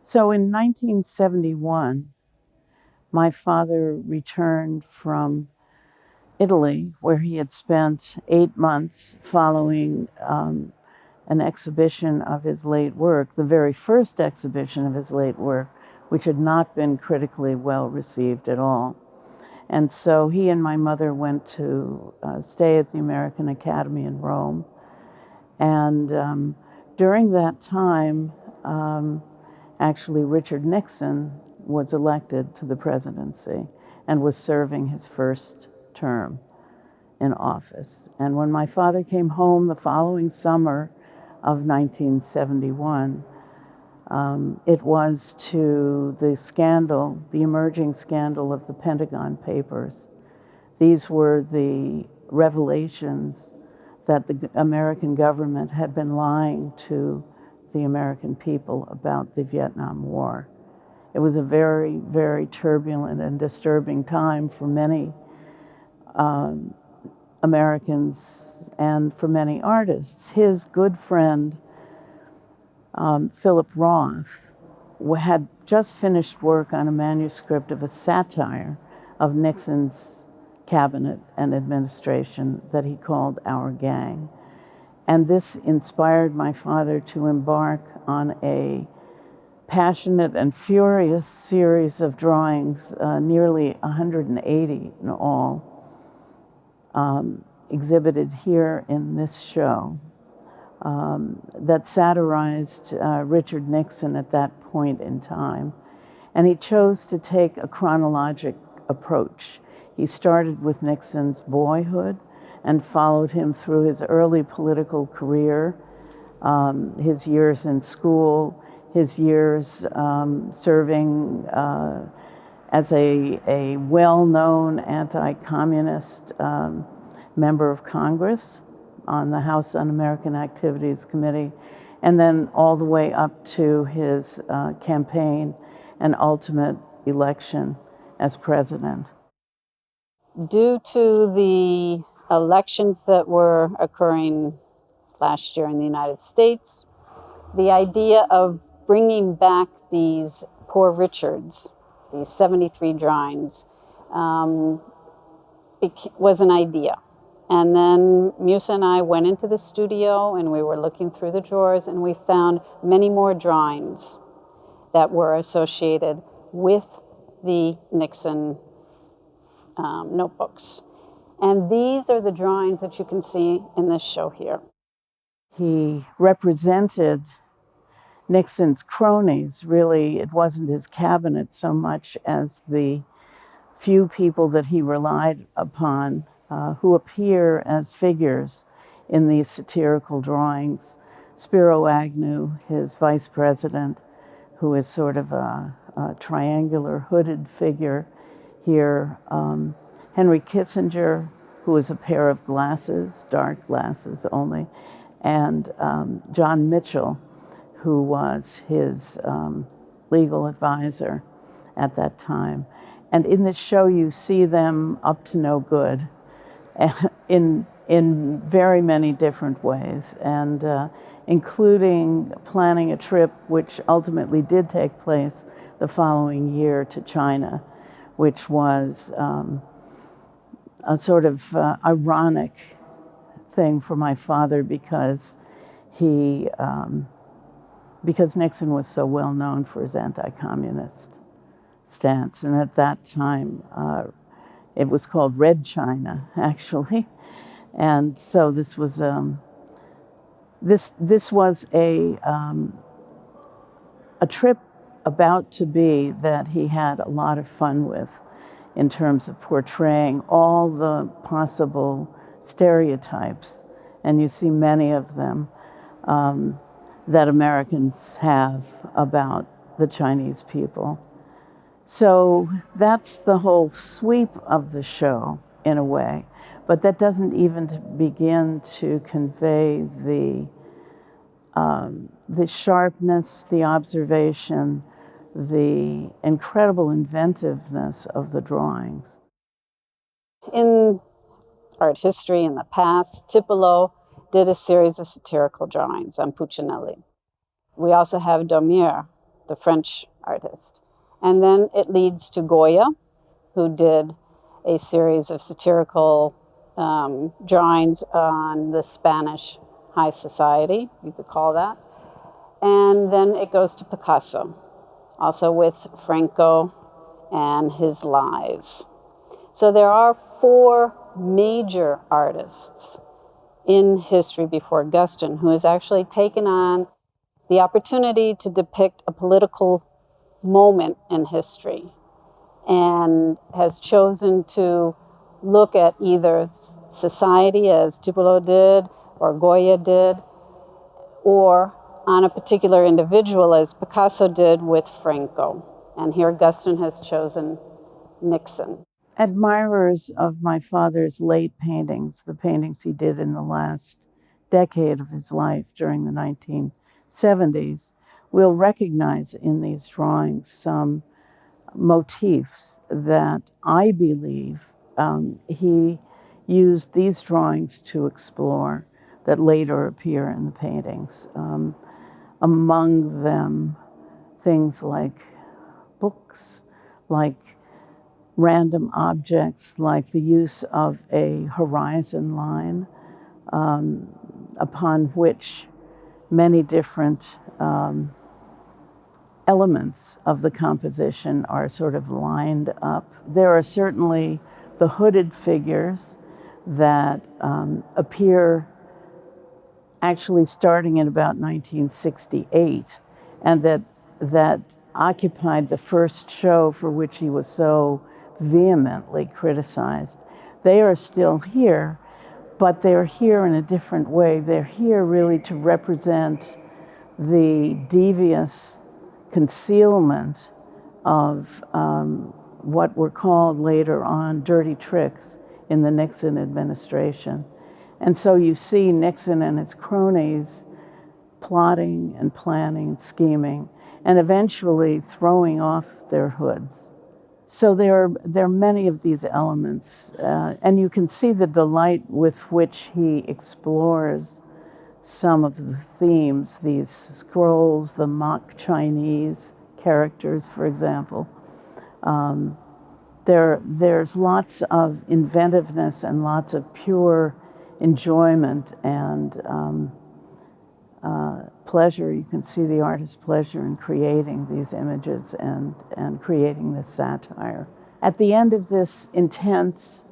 So in 1971, my father returned from Italy, where he had spent 8 months following an exhibition of his late work, the very first exhibition of his late work, which had not been critically well received at all. And so he and my mother went to stay at the American Academy in Rome. And during that time, actually Richard Nixon was elected to the presidency and was serving his first term in office. And when my father came home the following summer of 1971, it was to the scandal, the emerging scandal of the Pentagon Papers. These were the revelations that the American government had been lying to the American people about the Vietnam War. It was a very, very turbulent and disturbing time for many Americans and for many artists. His good friend, Philip Roth, had just finished work on a manuscript of a satire of Nixon's cabinet and administration that he called Our Gang. And this inspired my father to embark on a passionate and furious series of drawings, nearly 180 in all, exhibited here in this show, that satirized Richard Nixon at that point in time. And he chose to take a chronologic approach. He started with Nixon's boyhood and followed him through his early political career, his years in school, his years serving as a well-known anti-communist member of Congress on the House Un-American Activities Committee, and then all the way up to his campaign and ultimate election as president. Due to the elections that were occurring last year in the United States, the idea of bringing back these poor Richards, these 73 drawings, was an idea. And then Musa and I went into the studio and we were looking through the drawers and we found many more drawings that were associated with the Nixon notebooks. And these are the drawings that you can see in this show here. He represented Nixon's cronies. Really, it wasn't his cabinet so much as the few people that he relied upon who appear as figures in these satirical drawings. Spiro Agnew, his vice president, who is sort of a triangular hooded figure here. Henry Kissinger, who is a pair of glasses, dark glasses only, and John Mitchell, who was his legal advisor at that time. And in this show, you see them up to no good in very many different ways, and including planning a trip which ultimately did take place the following year to China, which was a sort of ironic thing for my father because because Nixon was so well known for his anti-communist stance, and at that time it was called Red China, actually, and so this was a trip about to be that he had a lot of fun with, in terms of portraying all the possible stereotypes, and you see many of them that Americans have about the Chinese people. So that's the whole sweep of the show, in a way, but that doesn't even begin to convey the sharpness, the observation, the incredible inventiveness of the drawings. In art history in the past, Tiepolo did a series of satirical drawings on Puccinelli. We also have Daumier, the French artist. And then it leads to Goya, who did a series of satirical drawings on the Spanish high society, you could call that. And then it goes to Picasso, also with Franco and his lies. So there are 4 major artists in history before Guston who has actually taken on the opportunity to depict a political moment in history and has chosen to look at either society as Tiepolo did or Goya did, or on a particular individual as Picasso did with Franco. And here Guston has chosen Nixon. Admirers of my father's late paintings, the paintings he did in the last decade of his life during the 1970s, will recognize in these drawings some motifs that I believe he used these drawings to explore that later appear in the paintings. Among them, things like books, like random objects, like the use of a horizon line upon which many different elements of the composition are sort of lined up. There are certainly the hooded figures that appear actually starting in about 1968, and that occupied the first show for which he was so vehemently criticized. They are still here, but they're here in a different way. They're here really to represent the devious concealment of what were called later on dirty tricks in the Nixon administration. And so you see Nixon and his cronies plotting and planning and scheming and eventually throwing off their hoods. So there are many of these elements, and you can see the delight with which he explores some of the themes, these scrolls, the mock Chinese characters, for example. There's lots of inventiveness and lots of pure enjoyment and pleasure. You can see the artist's pleasure in creating these images and creating this satire. At the end of this intense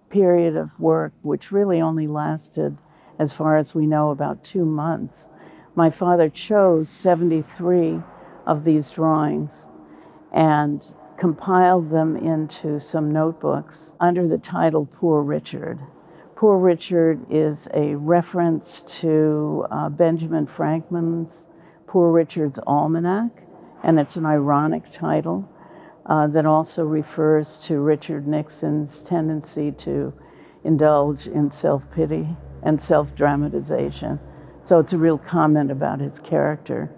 period of work, which really only lasted, as far as we know, about 2 months, my father chose 73 of these drawings and compiled them into some notebooks under the title Poor Richard. Poor Richard is a reference to Benjamin Franklin's Poor Richard's Almanac, and it's an ironic title that also refers to Richard Nixon's tendency to indulge in self-pity and self-dramatization. So it's a real comment about his character,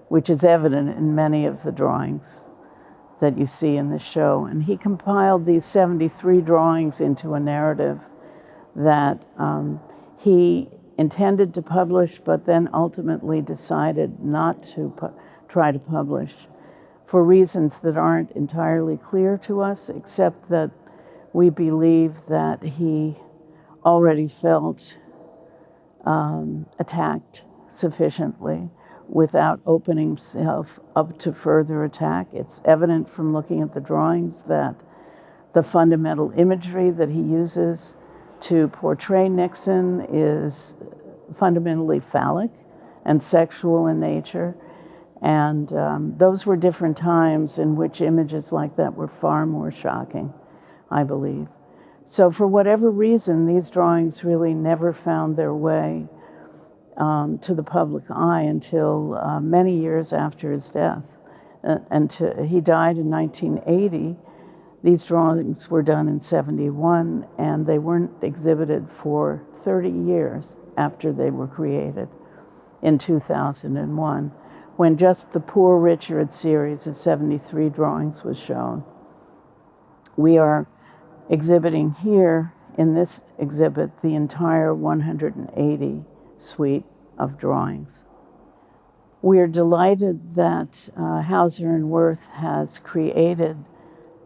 which is evident in many of the drawings that you see in the show. And he compiled these 73 drawings into a narrative that he intended to publish, but then ultimately decided not to try to publish for reasons that aren't entirely clear to us, except that we believe that he already felt attacked sufficiently without opening himself up to further attack. It's evident from looking at the drawings that the fundamental imagery that he uses to portray Nixon is fundamentally phallic and sexual in nature. And those were different times in which images like that were far more shocking, I believe. So for whatever reason, these drawings really never found their way to the public eye until many years after his death. He died in 1980. These drawings were done in 71, and they weren't exhibited for 30 years after they were created in 2001, when just the Poor Richard series of 73 drawings was shown. We are exhibiting here in this exhibit the entire 180 suite of drawings. We're delighted that Hauser Wirth has created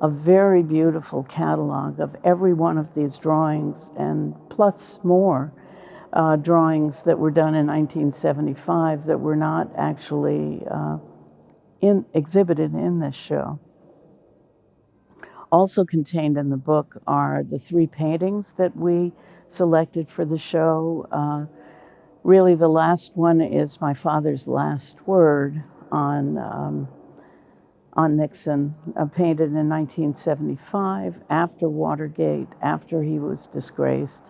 a very beautiful catalog of every one of these drawings, and plus more drawings that were done in 1975 that were not actually exhibited in this show. Also contained in the book are the 3 paintings that we selected for the show. Really, the last one is my father's last word on Nixon, painted in 1975, after Watergate, after he was disgraced.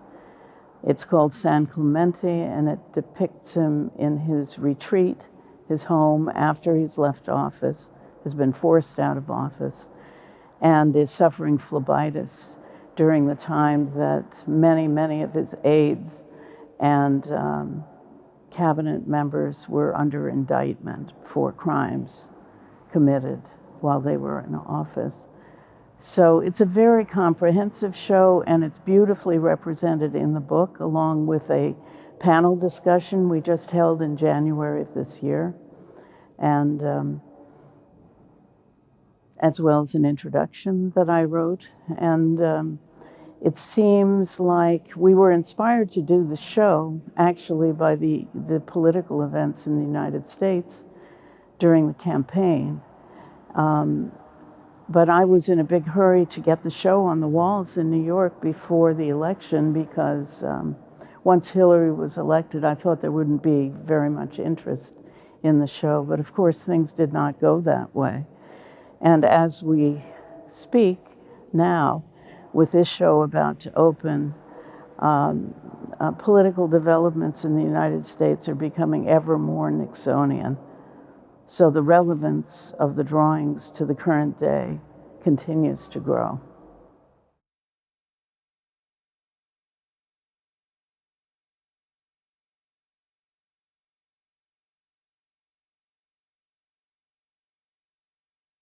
It's called San Clemente, and it depicts him in his retreat, his home, after he's left office, has been forced out of office, and is suffering phlebitis during the time that many of his aides and cabinet members were under indictment for crimes committed while they were in office. So it's a very comprehensive show, and it's beautifully represented in the book, along with a panel discussion we just held in January of this year, and as well as an introduction that I wrote. And it seems like we were inspired to do the show actually by the political events in the United States during the campaign. But I was in a big hurry to get the show on the walls in New York before the election, because once Hillary was elected, I thought there wouldn't be very much interest in the show. But of course, things did not go that way. And as we speak now, with this show about to open, political developments in the United States are becoming ever more Nixonian. So the relevance of the drawings to the current day continues to grow.